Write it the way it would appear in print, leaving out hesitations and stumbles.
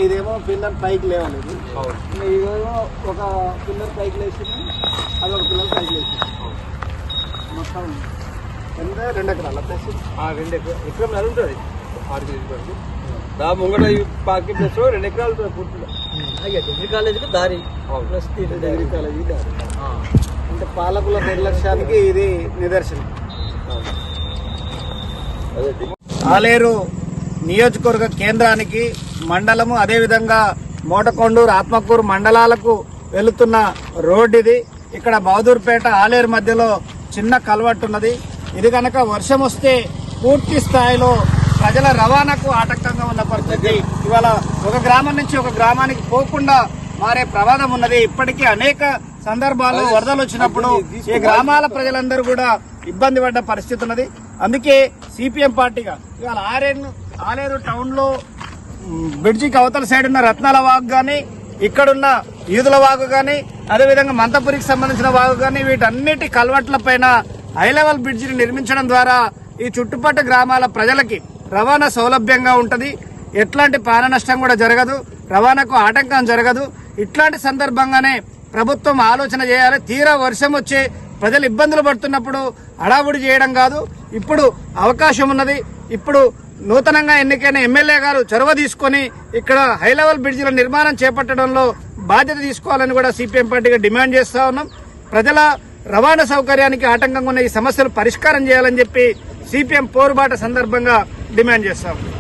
ఇదేమో పిల్లర్ పైకి లేవలేదు, ఇదేమో ఒక పిల్లర్ పైకి లేచింది, అది ఒక పిల్లర్ పైకి లేచింది. మొత్తం ఎంత 2 ఎకరాలు 2 ఎకరాలు ఉంటుంది. 6 కేజీ ముంగట పార్కింగ్ ప్లేస్ 2 ఎకరాలు పూర్తిగా. డిగ్రీ కాలేజీకి దారి ప్లస్ డిగ్రీ కాలేజీ దారి అంటే పాలకుల నిర్లక్ష్యానికి ఇది నిదర్శనం. ఆలేరు నియోజకవర్గ కేంద్రానికి మండలము, అదేవిధంగా మోటకొండూరు ఆత్మకూరు మండలాలకు వెళుతున్న రోడ్డు ఇది. ఇక్కడ బహదూర్పేట ఆలేరు మధ్యలో చిన్న కల్వర్ట్ ఉన్నది. ఇది కనుక వర్షం వస్తే పూర్తి స్థాయిలో ప్రజల రవాణాకు ఆటంకంగా ఉన్న పరిస్థితి. ఇవాళ ఒక గ్రామం నుంచి ఒక గ్రామానికి పోకుండా మారే ప్రమాదం ఉన్నది. ఇప్పటికీ అనేక సందర్భాల్లో వరదలు వచ్చినప్పుడు ఈ గ్రామాల ప్రజలందరూ కూడా ఇబ్బంది పడ్డ పరిస్థితి ఉన్నది. అందుకే సిపిఎం పార్టీగా ఇవాళ ఆలేరు టౌన్ లో బ్రిడ్జికి అవతల సైడ్ ఉన్న రత్నాల వాగు కానీ, ఇక్కడున్న ఈదుల వాగు కానీ, అదేవిధంగా మంతపురికి సంబంధించిన వాగు కానీ, వీటన్నిటి కల్వర్ట్ల పైన హై లెవెల్ బ్రిడ్జిని నిర్మించడం ద్వారా ఈ చుట్టుపక్కల గ్రామాల ప్రజలకి రవాణా సౌలభ్యంగా ఉంటుంది. ఎట్లాంటి ప్రాణ నష్టం కూడా జరగదు, రవాణాకు ఆటంకం జరగదు. ఇట్లాంటి సందర్భంగానే ప్రభుత్వం ఆలోచన చేయాలి. తీరా వర్షం వచ్చి ప్రజలు ఇబ్బందులు పడుతున్నప్పుడు హడావుడి చేయడం కాదు. ఇప్పుడు అవకాశం ఉన్నది. ఇప్పుడు నూతనంగా ఎన్నికైన ఎమ్మెల్యే గారు చొరవ తీసుకొని ఇక్కడ హై లెవెల్ బ్రిడ్జిల నిర్మాణం చేపట్టడంలో బాధ్యత తీసుకోవాలని కూడా సిపిఎం పార్టీగా డిమాండ్ చేస్తా ఉన్నాం. ప్రజల రవాణా సౌకర్యానికి ఆటంకంగా ఉన్న ఈ సమస్యలు పరిష్కారం చేయాలని చెప్పి సిపిఎం పోరుబాట సందర్భంగా డిమాండ్ చేస్తా ఉన్నాం.